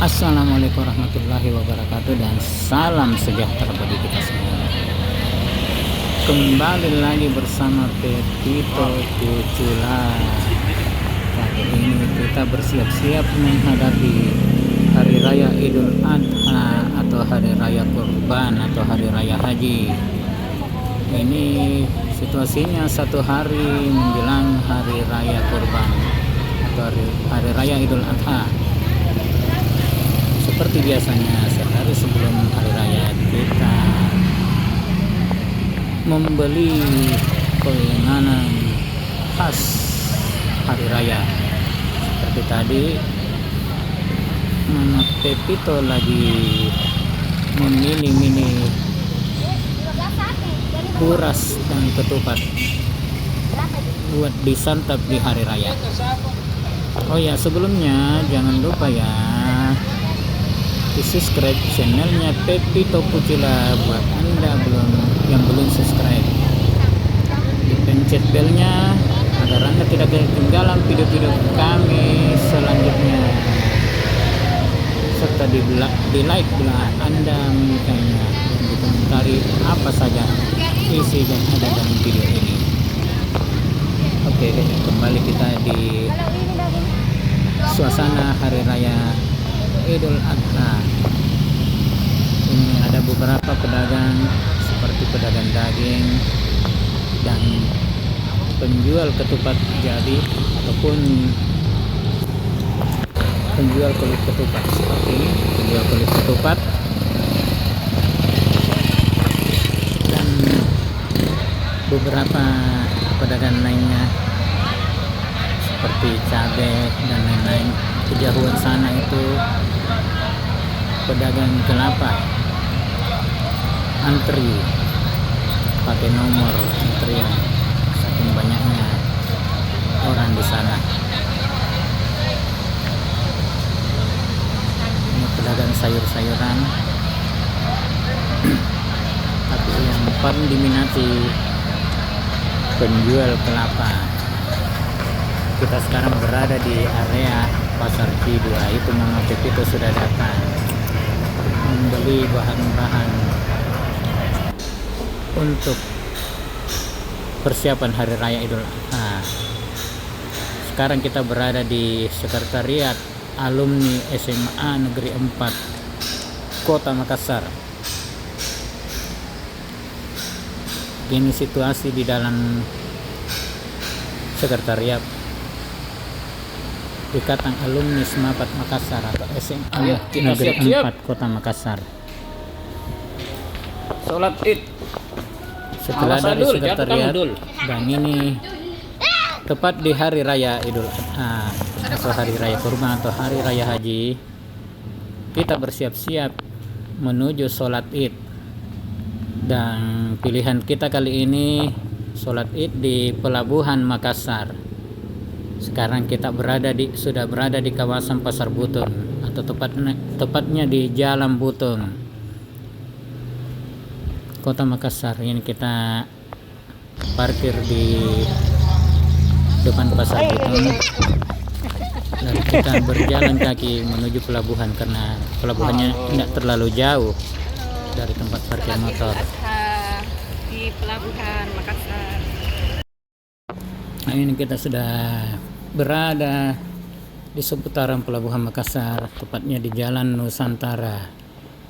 Assalamualaikum warahmatullahi wabarakatuh dan salam sejahtera bagi kita semua. Kembali lagi bersama Pepito Cucula. Kali ini kita bersiap-siap menghadapi Hari Raya Idul Adha atau Hari Raya Kurban atau Hari Raya Haji. Ini situasinya satu hari menjelang Hari Raya Kurban atau Hari Raya Idul Adha. Seperti biasanya sehari sebelum hari raya kita membeli penganan khas hari raya. Seperti tadi Mama Pepito lagi memilih buras dan ketupat buat disantap di hari raya. Oh ya, sebelumnya jangan lupa ya di subscribe channelnya Pepito Cucula buat anda yang belum subscribe, dipencet belnya agar anda tidak ketinggalan video-video kami selanjutnya, serta di like bila anda menyukainya dan dikomentari apa saja isi yang ada dalam video ini. Oke, kembali kita di suasana hari raya Idul Adha. Ini ada beberapa pedagang seperti pedagang daging dan penjual ketupat jadi ataupun penjual kulit ketupat seperti ini, penjual kulit ketupat dan beberapa pedagang lainnya seperti cabai dan lain-lain. Kejauhan sana itu pedagang kelapa antri pakai nomor antrian saking banyaknya orang di sana. Ini pedagang sayur-sayuran tapi yang paling diminati penjual kelapa. Kita sekarang berada di area Pasar Q2. Itu Mama Pepito sudah datang membeli bahan-bahan untuk persiapan Hari Raya Idul Adha. Sekarang kita berada di Sekretariat Alumni SMA Negeri 4 Kota Makassar. Ini situasi di dalam sekretariat Ikatan Alumni Semapat Makassar atau SMA Negeri 4 Kota Makassar. Sholat Id Setelah dari sekretariat, dan ini tepat di Hari Raya Idul Adha atau Hari Raya Kurban atau Hari Raya Haji, kita bersiap-siap menuju sholat Id. Dan pilihan kita kali ini sholat Id di Pelabuhan Makassar. Sekarang kita sudah berada di kawasan Pasar Butung atau tepatnya di Jalan Butung, Kota Makassar. Ini kita parkir di depan Pasar Butung dan kita berjalan kaki menuju pelabuhan karena pelabuhannya tidak terlalu jauh dari tempat parkir motor di Pelabuhan Makassar. Nah, ini kita sudah berada di seputaran Pelabuhan Makassar, tepatnya di Jalan Nusantara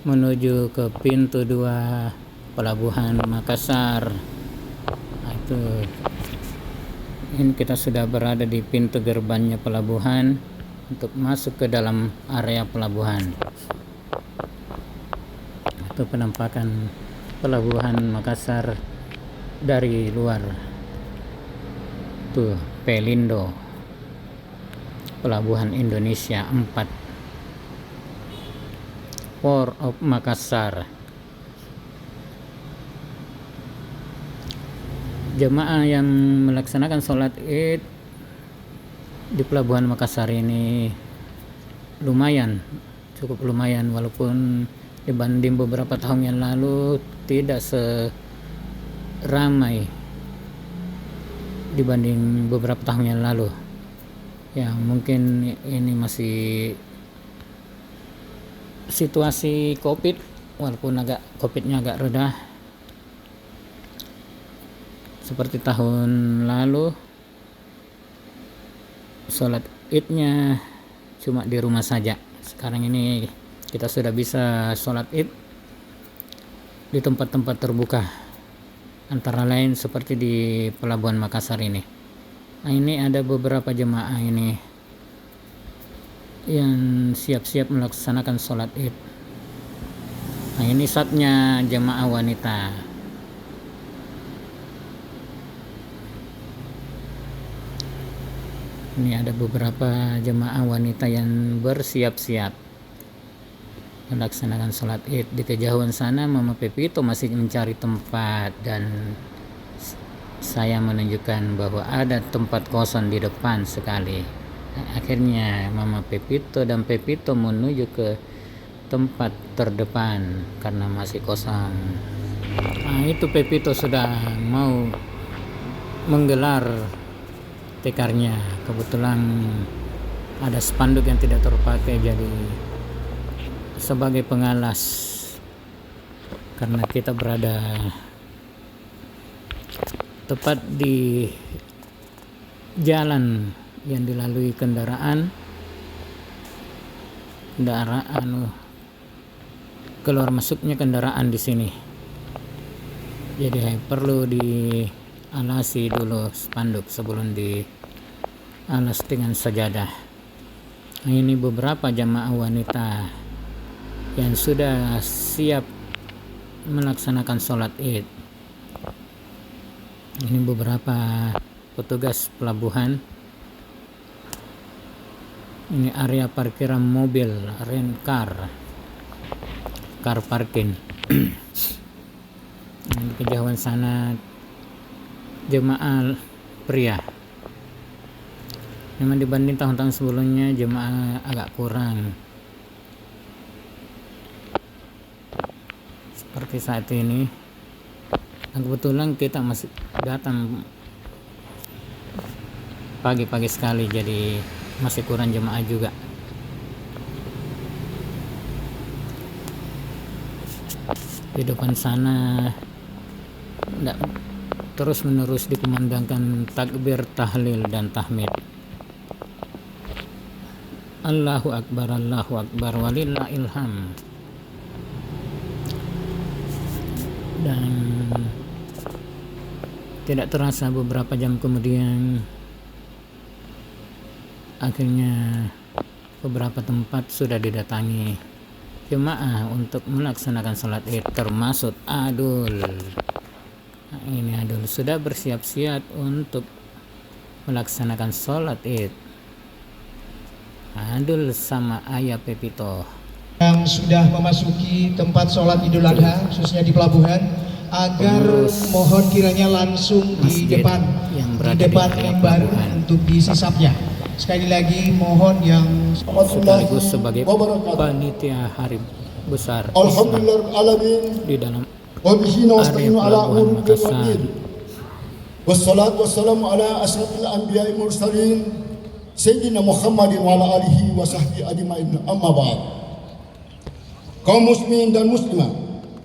menuju ke pintu 2 Pelabuhan Makassar. Nah, ini kita sudah berada di pintu gerbangnya pelabuhan untuk masuk ke dalam area pelabuhan. Itu penampakan Pelabuhan Makassar dari luar. Tuh, Pelindo, Pelabuhan Indonesia 4, Port of Makassar. Jemaah yang melaksanakan sholat Id di Pelabuhan Makassar ini cukup lumayan, walaupun dibanding beberapa tahun yang lalu tidak seramai dibanding beberapa tahun yang lalu. Ya, mungkin ini masih situasi COVID, walaupun COVID-nya agak reda seperti tahun lalu, sholat idnya cuma di rumah saja. Sekarang ini kita sudah bisa sholat id di tempat-tempat terbuka, antara lain seperti di Pelabuhan Makassar ini. Nah, ini ada beberapa jemaah ini yang siap-siap melaksanakan sholat id. Nah, ini saatnya jemaah wanita. Ini ada beberapa jemaah wanita yang bersiap-siap melaksanakan sholat id. Di kejauhan sana Mama Pepito masih mencari tempat, dan saya menunjukkan bahwa ada tempat kosong di depan sekali. Akhirnya Mama Pepito dan Pepito menuju ke tempat terdepan karena masih kosong. Nah, itu Pepito sudah mau menggelar tekarnya. Kebetulan ada spanduk yang tidak terpakai, jadi sebagai pengalas karena kita berada tepat di jalan yang dilalui kendaraan keluar masuknya kendaraan di sini, jadi perlu dialasi dulu spanduk sebelum dialas dengan sajadah. Nah, ini beberapa jamaah wanita yang sudah siap melaksanakan sholat id. Ini beberapa petugas pelabuhan. Ini area parkiran mobil, rent car parking. Di kejauhan sana jemaah pria. Memang dibanding tahun-tahun sebelumnya jemaah agak kurang. Seperti saat ini. Dan kebetulan kita masih datang pagi-pagi sekali, jadi masih kurang jemaah juga. Di depan sana terus menerus dikumandangkan takbir, tahlil, dan tahmid. Allahu Akbar, walillahil hamd. Dan tidak terasa beberapa jam kemudian akhirnya beberapa tempat sudah didatangi jemaah untuk melaksanakan sholat id, termasuk Adul. Nah, ini Adul sudah bersiap-siap untuk melaksanakan sholat id. Adul sama Ayah Pepito yang sudah memasuki tempat sholat Idul Adha khususnya di pelabuhan, agar mohon kiranya langsung di depan mimbar untuk disisapnya. Sekali lagi mohon yang sekaligus sebagai panitia hari besar Alhamdulillah di dalam area Pelabuhan Makassar. Wassalatu wassalamu ala asrafil anbiya'i mursalin Sayyidina Muhammadin wa ala alihi wa sahbihi ajma'in, amma ba'd. Kaum muslimin dan muslimah,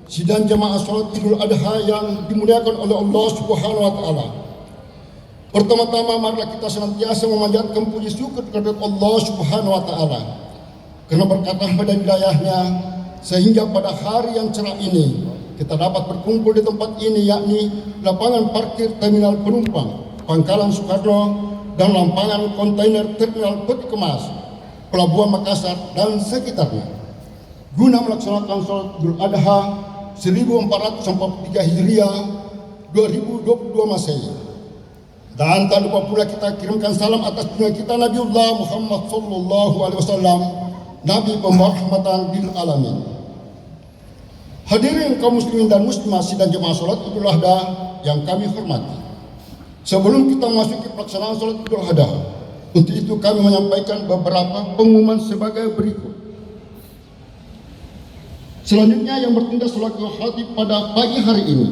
sidang jamaah salat Idul Adha yang dimuliakan oleh Allah Subhanahu wa taala. Pertama-tama marilah kita senantiasa memanjatkan puji syukur kepada Allah Subhanahu wa taala karena berkat pada wilayahnya sehingga pada hari yang cerah ini kita dapat berkumpul di tempat ini, yakni lapangan parkir terminal penumpang Pangkalan Soekarno dan lapangan kontainer terminal Peti Kemas Pelabuhan Makassar dan sekitarnya, guna melaksanakan sholat Idul Adha 1443 Hijriah 2022 Masehi. Dan tak lupa pula kita kirimkan salam atas junjungan kita Nabiullah Muhammad sallallahu alaihi wasallam, Nabi pembawa rahmatan lil alamin. Hadirin kaum muslimin dan muslimah sidang jemaah salat Idul Adha yang kami hormati. Sebelum kita memasuki pelaksanaan salat Idul Adha, untuk itu kami menyampaikan beberapa pengumuman sebagai berikut. Selanjutnya yang bertindak selaku khatib pada pagi hari ini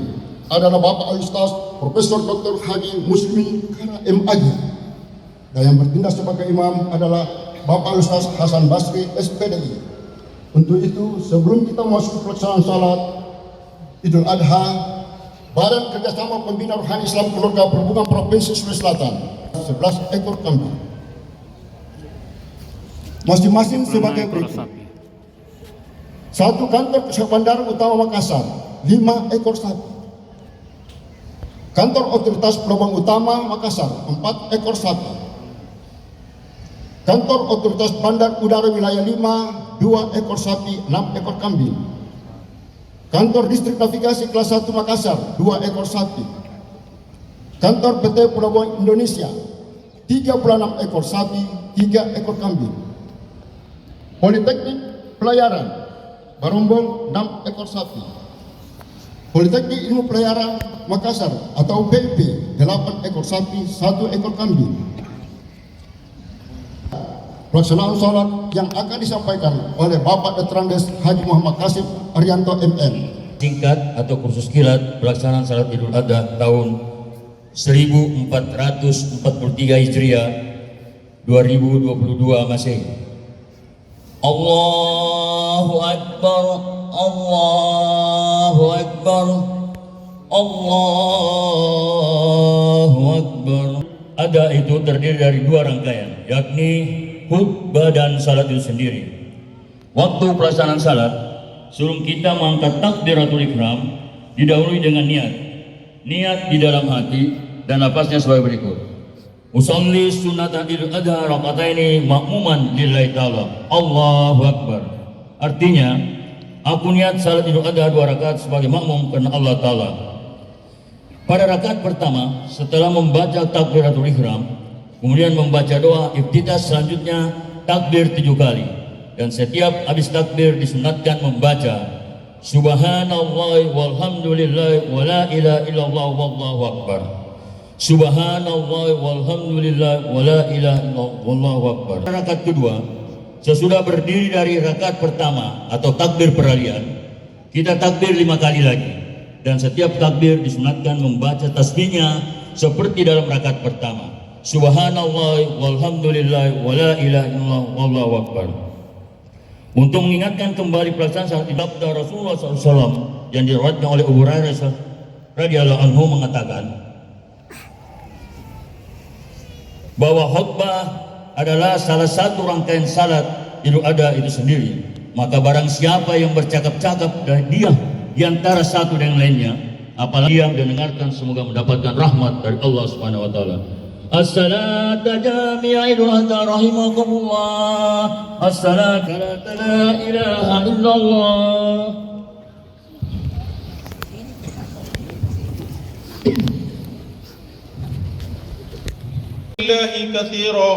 adalah Bapak Al-Ustaz Profesor Dr. Haji Muslimin Kara MAG, dan yang bertindak sebagai imam adalah Bapak Al-Ustaz Hasan Basri SPDI. Untuk itu, sebelum kita masuk pelaksanaan salat Idul Adha, Badan Kerjasama Pembina Rohani Islam Keluarga Perhubungan Provinsi Sulawesi Selatan 11 ekor kambing. Masing-masing sebagai berikut. 1 kantor Pusat Bandara Utama Makassar 5 ekor sapi. Kantor Otoritas Pelabuhan Utama Makassar 4 ekor sapi. Kantor Otoritas Bandar Udara Wilayah 5 2 ekor sapi 6 ekor kambing. Kantor Distrik Navigasi Kelas 1 Makassar 2 ekor sapi. Kantor PT Pelabuhan Indonesia 36 ekor sapi 3 ekor kambing. Politeknik Pelayaran Barombong 6 ekor sapi. Politeknik Ilmu Pelayaran Makassar atau PIP 8 ekor sapi 1 ekor kambing. Pelaksanaan salat yang akan disampaikan oleh Bapak Detrandes Haji Muhammad Kasim Arianto MM. Singkat atau kursus kilat pelaksanaan salat Idul Adha tahun 1443 Hijriah 2022 Masehi. Allahu Akbar, Allahu Akbar, Allahu Akbar. Ada itu terdiri dari 2 rangkaian, yakni khutbah dan salat itu sendiri. Waktu pelaksanaan salat, sebelum kita mengangkat takbiratul ihram, didahului dengan niat. Niat di dalam hati dan lafaznya sebagai berikut. Usolli sunnata Idul Adha rakataini makmuman lillahi ta'ala. Allahu Akbar. Artinya, aku niat salat Idul Adha 2 rakaat sebagai makmum karena Allah Ta'ala. Pada rakaat pertama, setelah membaca takbiratul ihram, kemudian membaca doa iftitah, selanjutnya takbir 7 kali. Dan setiap habis takbir disunatkan membaca Subhanallah walhamdulillah wa la ilaha illallah wallahu akbar. Subhanallah walhamdulillah wa la ilaha illallah wallahu akbar. Rakaat kedua, sesudah berdiri dari rakaat pertama atau takbir peralihan, kita takbir 5 kali lagi. Dan setiap takbir disunatkan membaca tasbihnya seperti dalam rakaat pertama. Subhanallah walhamdulillah wa la ilaha illallah wallahu akbar. Untuk mengingatkan kembali pelaksanaan salat Idul Adha, Rasulullah SAW yang diriwayatkan oleh Abu Hurairah radhiyallahu anhu mengatakan bahwa khutbah adalah salah satu rangkaian salat Idul Adha itu sendiri. Maka barang siapa yang bercakap-cakap dan diam di antara satu dengan lainnya, apalagi diam dan dengarkan, semoga mendapatkan rahmat dari Allah Subhanahu wa taala. As-salatu jami'a Idul Adha rahimakumullah. As-salatu la ilaha illallah. الله كثيرا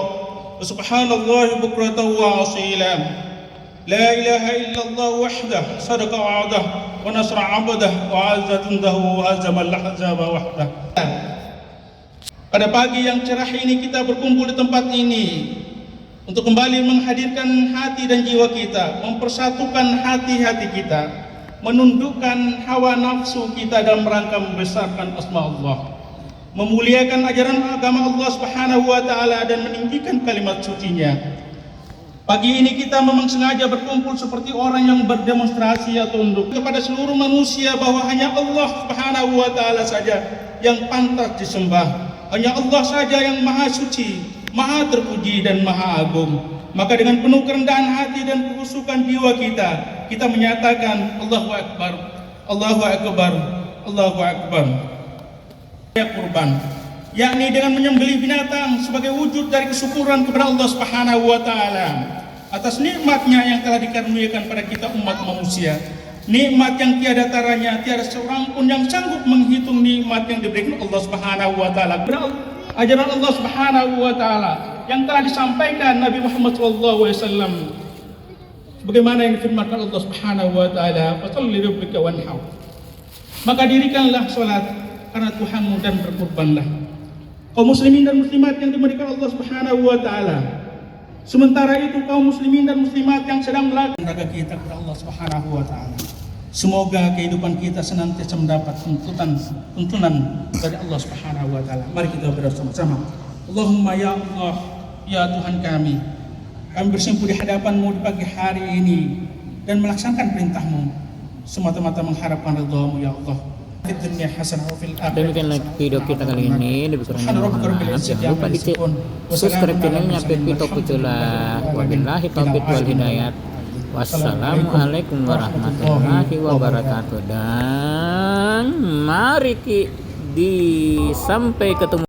وسبحان الله بكرة وأصيلا لا إله إلا الله وحده صدق وعده ونصر عبده وعز جنده وهزم الأحزاب وحده. Pada pagi yang cerah ini kita berkumpul di tempat ini untuk kembali menghadirkan hati dan jiwa kita, mempersatukan hati-hati kita, menundukkan hawa nafsu kita dalam rangka membesarkan asma Allah, memuliakan ajaran agama Allah Subhanahu wa taala dan meninggikan kalimat sucinya. Pagi ini kita memang sengaja berkumpul seperti orang yang berdemonstrasi atau tunduk kepada seluruh manusia bahwa hanya Allah Subhanahu wa taala saja yang pantas disembah. Hanya Allah saja yang maha suci, maha terpuji dan maha agung. Maka dengan penuh kerendahan hati dan kekhusyukan jiwa kita menyatakan Allahu Akbar, Allahu Akbar, Allahu Akbar. Kurban, yakni dengan menyembelih binatang sebagai wujud dari kesyukuran kepada Allah Subhanahu wa taala atas nikmatnya yang telah dikaruniakan pada kita umat manusia. Nikmat yang tiada taranya, tiada seorang pun yang sanggup menghitung nikmat yang diberikan Allah Subhanahu wa taala. Ajaran Allah Subhanahu wa taala yang telah disampaikan Nabi Muhammad SAW sebagaimana yang difirmankan Allah Subhanahu wa taala, "Fasholli lirabbika wanhar." Maka dirikanlah salat karena Tuhanmu dan berkurbanlah. Kaum muslimin dan muslimat yang dimuliakan Allah Subhanahu wa taala. Sementara itu kaum muslimin dan muslimat yang sedang melakukan raga kita kepada Allah Subhanahu wa taala. Semoga kehidupan kita senantiasa mendapat tuntunan dari Allah Subhanahu wa taala. Mari kita berdoa sama-sama. Allahumma ya Allah, ya Tuhan kami bersimpuh di hadapan-Mu di pagi hari ini dan melaksanakan perintah-Mu semata-mata mengharapkan ridha-Mu ya Allah. Fid dunya hasanah wa fil akhirati Demikianlah video kita kali ini. Lebih kurangnya Subhana mohon rabbika rabbil maaf. izzati Jangan lupa amma di yasifun. subscribe channelnya Pepito Kucula. Wabillahi taufiq wal hidayat. Wassalamualaikum warahmatullahi wabarakatuh. Dan mari sampai ketemu.